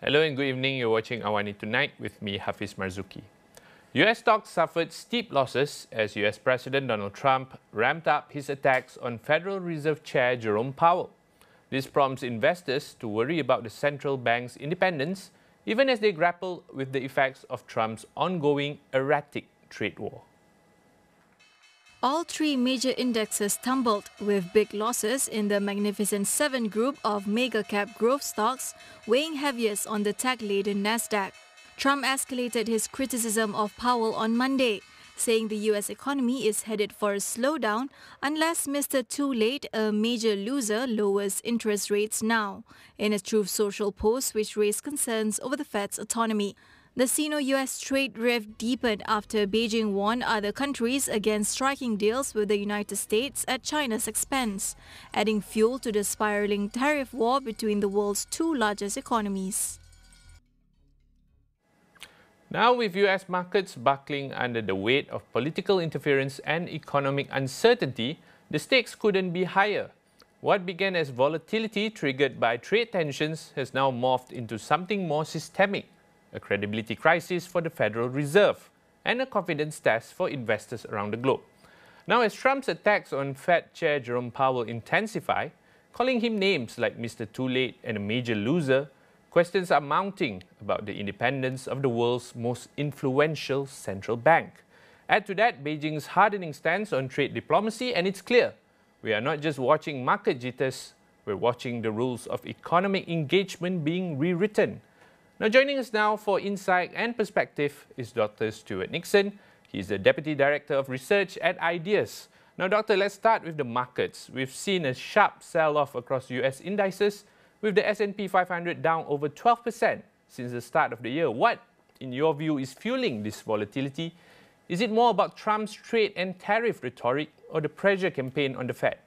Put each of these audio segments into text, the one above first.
Hello and good evening. You're watching AWANI Tonight with me, Hafiz Marzukhi. US stocks suffered steep losses as US President Donald Trump ramped up his attacks on Federal Reserve Chair Jerome Powell. This prompts investors to worry about the central bank's independence, even as they grapple with the effects of Trump's ongoing erratic trade war. All three major indexes tumbled, with big losses in the Magnificent Seven group of mega-cap growth stocks weighing heaviest on the tech-laden Nasdaq. Trump escalated his criticism of Powell on Monday, saying the U.S. economy is headed for a slowdown unless Mr. Too Late, a major loser, lowers interest rates now, in a Truth Social post which raised concerns over the Fed's autonomy. The Sino-US trade rift deepened after Beijing warned other countries against striking deals with the United States at China's expense, adding fuel to the spiraling tariff war between the world's two largest economies. Now, with US markets buckling under the weight of political interference and economic uncertainty, the stakes couldn't be higher. What began as volatility triggered by trade tensions has now morphed into something more systemic: a credibility crisis for the Federal Reserve and a confidence test for investors around the globe. Now, as Trump's attacks on Fed Chair Jerome Powell intensify, calling him names like Mr. Too Late and a major loser, questions are mounting about the independence of the world's most influential central bank. Add to that Beijing's hardening stance on trade diplomacy, and it's clear we are not just watching market jitters, we're watching the rules of economic engagement being rewritten. Now, joining us now for insight and perspective is Dr. Stuart Nixon. He's the Deputy Director of Research at Ideas. Now, Doctor, let's start with the markets. We've seen a sharp sell-off across US indices, with the S&P 500 down over 12% since the start of the year. What, in your view, is fueling this volatility? Is it more about Trump's trade and tariff rhetoric or the pressure campaign on the Fed?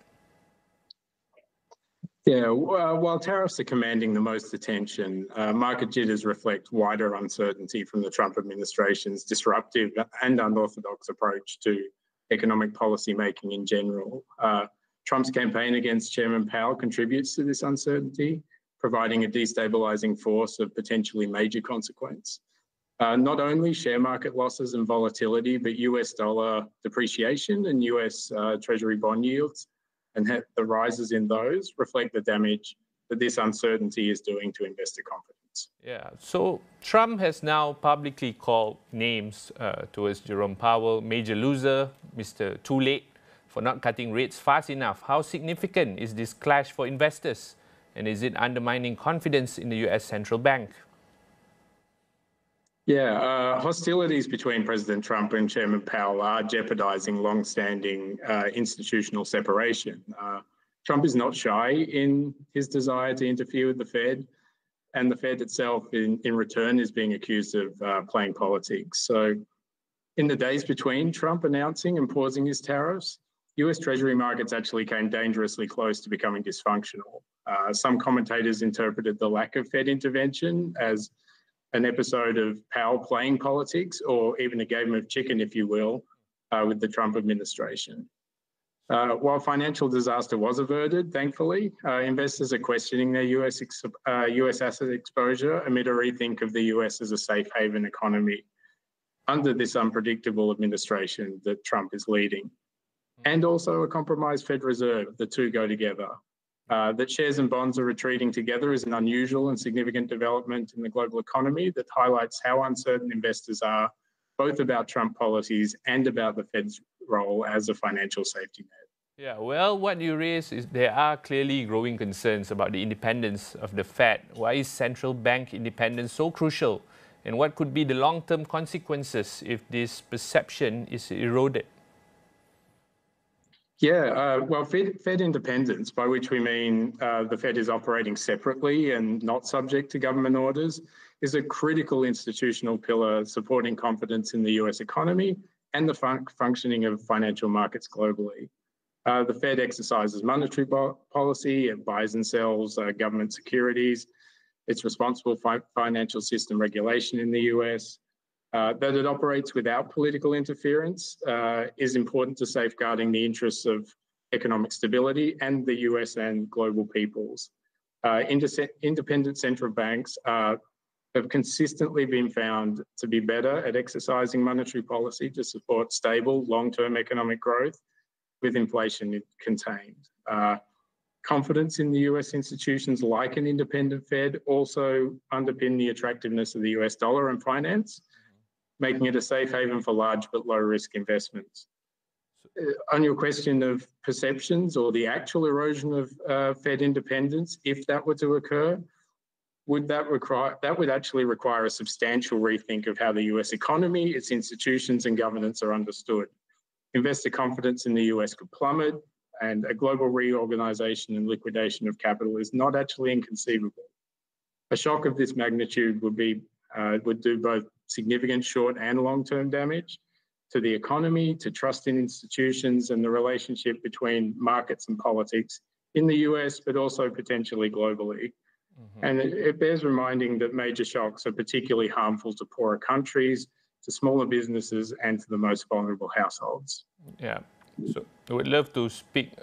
Yeah, while tariffs are commanding the most attention, market jitters reflect wider uncertainty from the Trump administration's disruptive and unorthodox approach to economic policy making in general. Trump's campaign against Chairman Powell contributes to this uncertainty, providing a destabilizing force of potentially major consequence. Not only share market losses and volatility, but US dollar depreciation and US Treasury bond yields and the rises in those reflect the damage that this uncertainty is doing to investor confidence. Yeah, so Trump has now publicly called names towards Jerome Powell, major loser, Mr. Too Late, for not cutting rates fast enough. How significant is this clash for investors? And is it undermining confidence in the US central bank? Yeah, hostilities between President Trump and Chairman Powell are jeopardizing long-standing institutional separation. Trump is not shy in his desire to interfere with the Fed, and the Fed itself, in return, is being accused of playing politics. So in the days between Trump announcing and pausing his tariffs, US Treasury markets actually came dangerously close to becoming dysfunctional. Some commentators interpreted the lack of Fed intervention as an episode of Powell playing politics, or even a game of chicken, if you will, with the Trump administration. While financial disaster was averted, thankfully, investors are questioning their US asset exposure amid a rethink of the US as a safe haven economy under this unpredictable administration that Trump is leading. And also a compromised Fed Reserve. The two go together. That shares and bonds are retreating together is an unusual and significant development in the global economy that highlights how uncertain investors are, both about Trump policies and about the Fed's role as a financial safety net. Yeah, well, what you raise is there are clearly growing concerns about the independence of the Fed. Why is central bank independence so crucial? And what could be the long-term consequences if this perception is eroded? Yeah, well, Fed independence, by which we mean the Fed is operating separately and not subject to government orders, is a critical institutional pillar supporting confidence in the US economy and the functioning of financial markets globally. The Fed exercises monetary policy, it buys and sells government securities, it's responsible for financial system regulation in the US. That it operates without political interference is important to safeguarding the interests of economic stability and the US and global peoples. Independent central banks are have consistently been found to be better at exercising monetary policy to support stable long-term economic growth with inflation contained. Confidence in the US institutions like an independent Fed also underpin the attractiveness of the US dollar and finance, making it a safe haven for large but low-risk investments. On your question of perceptions or the actual erosion of Fed independence, if that were to occur, that would actually require a substantial rethink of how the US economy, its institutions and governance are understood. Investor confidence in the US could plummet, and a global reorganization and liquidation of capital is not actually inconceivable. A shock of this magnitude would do both significant short and long-term damage to the economy, to trust in institutions and the relationship between markets and politics in the US, but also potentially globally. And it bears reminding that major shocks are particularly harmful to poorer countries, to smaller businesses, and to the most vulnerable households. Yeah, so I would love to speak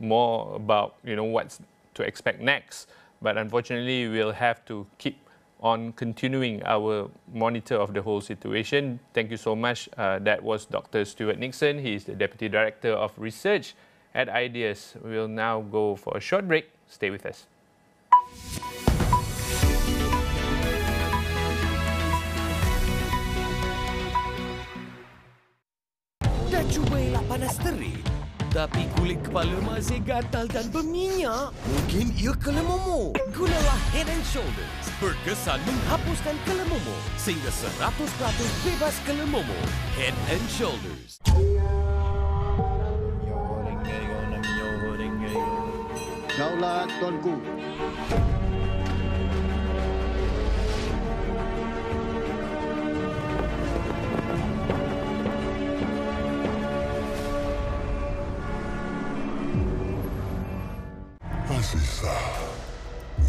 more about what's to expect next, but unfortunately we'll have to keep on continuing our monitor of the whole situation. Thank you so much. That was Dr. Stuart Nixon. He is the Deputy Director of Research at Ideas. We'll now go for a short break. Stay with us. Dah cuba elak panas terik, tapi kulit kepala masih gatal dan berminyak? Mungkin ia kelemomo. Gunalah Head & Shoulders. Berkesan menghapuskan kelemomo sehingga 100% bebas kelemomo. Head & Shoulders. Daulat Tuanku. Azizah,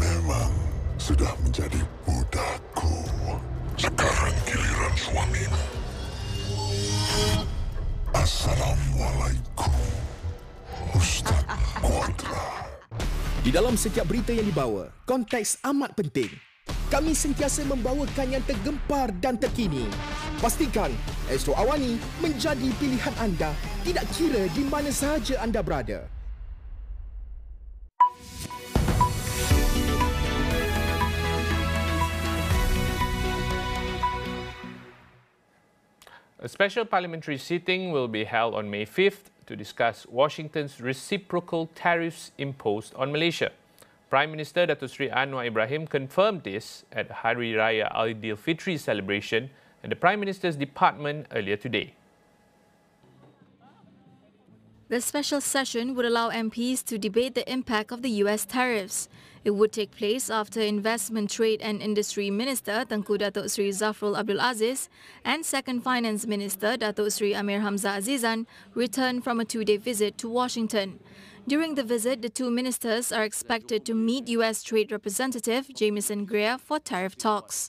memang sudah menjadi budakku. Sekarang giliran suamimu. Assalamualaikum, Ustaz Quadra. Di dalam setiap berita yang dibawa, konteks amat penting. Kami sentiasa membawakan yang tergempar dan terkini. Pastikan Astro AWANI menjadi pilihan anda, tidak kira di mana sahaja anda berada. A special parliamentary sitting will be held on May 5th to discuss Washington's reciprocal tariffs imposed on Malaysia. Prime Minister Datuk Seri Anwar Ibrahim confirmed this at Hari Raya Aidilfitri celebration at the Prime Minister's department earlier today. The special session would allow MPs to debate the impact of the US tariffs. It would take place after Investment, Trade and Industry Minister Tengku Datuk Seri Zafrul Abdul Aziz and Second Finance Minister Datuk Seri Amir Hamzah Azizan returned from a two-day visit to Washington. During the visit, the two ministers are expected to meet US Trade Representative Jamieson Greer for tariff talks.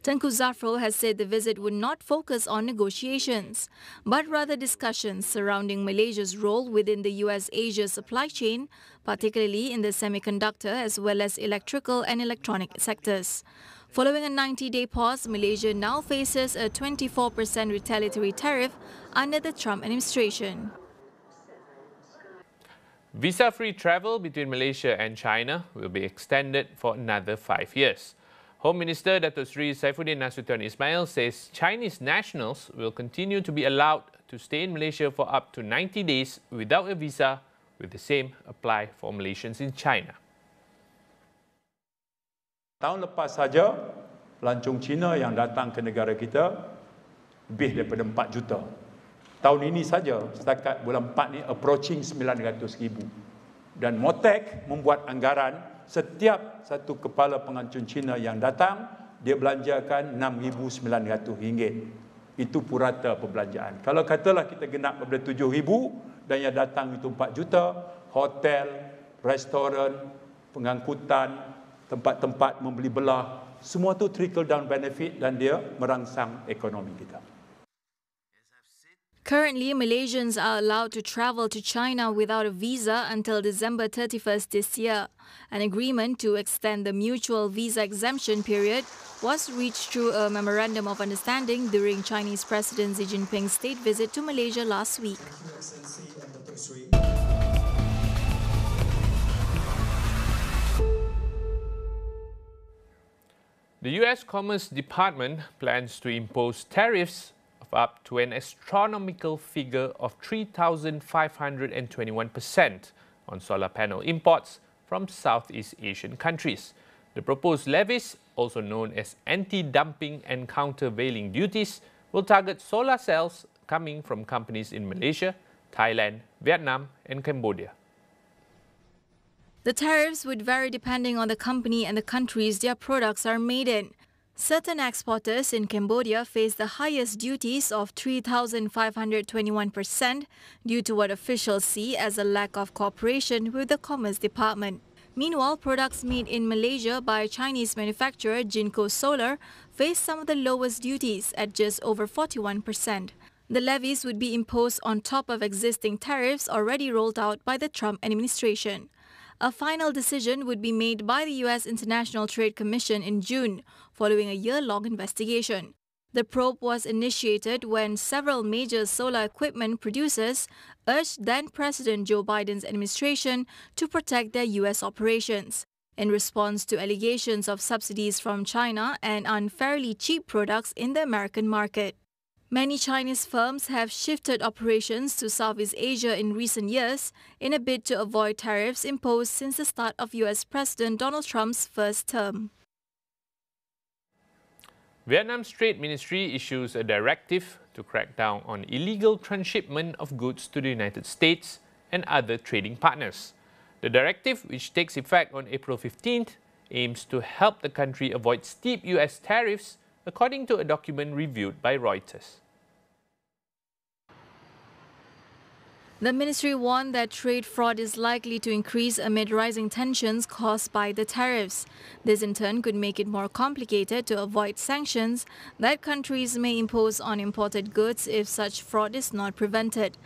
Tengku Zafrul has said the visit would not focus on negotiations, but rather discussions surrounding Malaysia's role within the US-Asia supply chain, particularly in the semiconductor as well as electrical and electronic sectors. Following a 90-day pause, Malaysia now faces a 24% retaliatory tariff under the Trump administration. Visa-free travel between Malaysia and China will be extended for another 5 years. Home Minister Datuk Seri Saifuddin Nasution Ismail says Chinese nationals will continue to be allowed to stay in Malaysia for up to 90 days without a visa, with the same apply for Malaysians in China. Tahun lepas saja, pelancong Cina yang datang ke negara kita lebih daripada 4 juta. Tahun ini saja, setakat bulan 4 ni, approaching 900,000. Dan MOTEC membuat anggaran setiap satu kepala pengancung Cina yang datang, dia belanjakan RM6,900. Itu purata perbelanjaan. Kalau katalah kita genap kepada 7,000 dan yang datang itu 4 juta, hotel, restoran, pengangkutan, tempat-tempat membeli belah, semua tu trickle down benefit dan dia merangsang ekonomi kita. Currently, Malaysians are allowed to travel to China without a visa until December 31st this year. An agreement to extend the mutual visa exemption period was reached through a memorandum of understanding during Chinese President Xi Jinping's state visit to Malaysia last week. The US Commerce Department plans to impose tariffs of up to an astronomical figure of 3,521% on solar panel imports from Southeast Asian countries. The proposed levies, also known as anti-dumping and countervailing duties, will target solar cells coming from companies in Malaysia, Thailand, Vietnam, and Cambodia. The tariffs would vary depending on the company and the countries their products are made in. Certain exporters in Cambodia face the highest duties of 3,521% due to what officials see as a lack of cooperation with the Commerce Department. Meanwhile, products made in Malaysia by Chinese manufacturer Jinko Solar face some of the lowest duties at just over 41%. The levies would be imposed on top of existing tariffs already rolled out by the Trump administration. A final decision would be made by the U.S. International Trade Commission in June, following a year-long investigation. The probe was initiated when several major solar equipment producers urged then-President Joe Biden's administration to protect their U.S. operations. In response to allegations of subsidies from China and unfairly cheap products in the American market. Many Chinese firms have shifted operations to Southeast Asia in recent years in a bid to avoid tariffs imposed since the start of U.S. President Donald Trump's first term. Vietnam's Trade Ministry issues a directive to crack down on illegal transshipment of goods to the United States and other trading partners. The directive, which takes effect on April 15th, aims to help the country avoid steep U.S. tariffs, according to a document reviewed by Reuters. The ministry warned that trade fraud is likely to increase amid rising tensions caused by the tariffs. This in turn could make it more complicated to avoid sanctions that countries may impose on imported goods if such fraud is not prevented.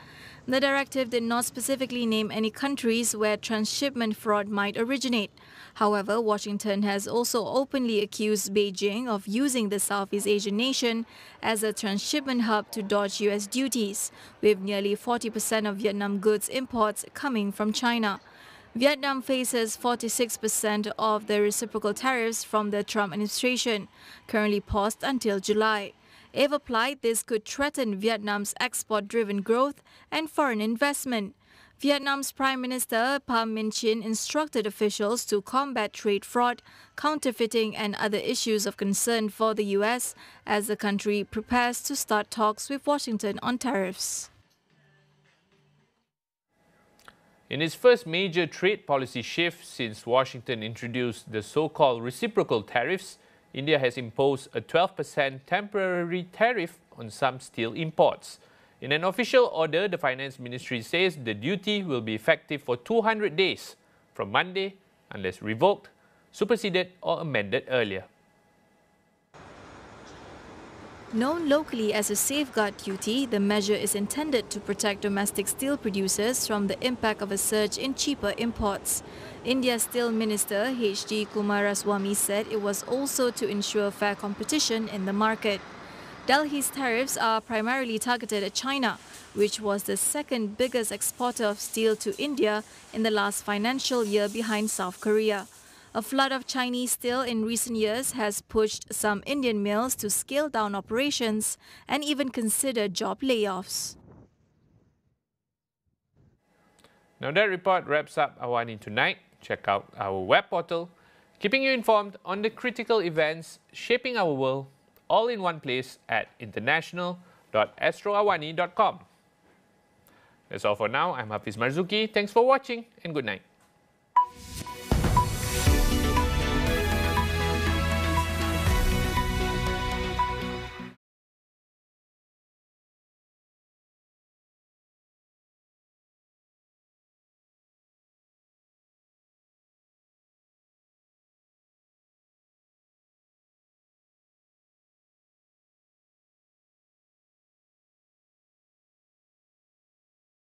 The directive did not specifically name any countries where transshipment fraud might originate. However, Washington has also openly accused Beijing of using the Southeast Asian nation as a transshipment hub to dodge U.S. duties, with nearly 40% of Vietnam goods imports coming from China. Vietnam faces 46% of the reciprocal tariffs from the Trump administration, currently paused until July. If applied, this could threaten Vietnam's export-driven growth and foreign investment. Vietnam's Prime Minister Pham Minh Chinh instructed officials to combat trade fraud, counterfeiting and other issues of concern for the U.S. as the country prepares to start talks with Washington on tariffs. In its first major trade policy shift since Washington introduced the so-called reciprocal tariffs, India has imposed a 12% temporary tariff on some steel imports. In an official order, the Finance Ministry says the duty will be effective for 200 days from Monday unless revoked, superseded or amended earlier. Known locally as a safeguard duty, the measure is intended to protect domestic steel producers from the impact of a surge in cheaper imports. India's Steel Minister H.D. Kumaraswamy said it was also to ensure fair competition in the market. Delhi's tariffs are primarily targeted at China, which was the second biggest exporter of steel to India in the last financial year behind South Korea. A flood of Chinese steel in recent years has pushed some Indian mills to scale down operations and even consider job layoffs. Now that report wraps up AWANI Tonight. Check out our web portal, keeping you informed on the critical events shaping our world, all in one place at international.astroawani.com. That's all for now. I'm Hafiz Marzukhi. Thanks for watching and good night.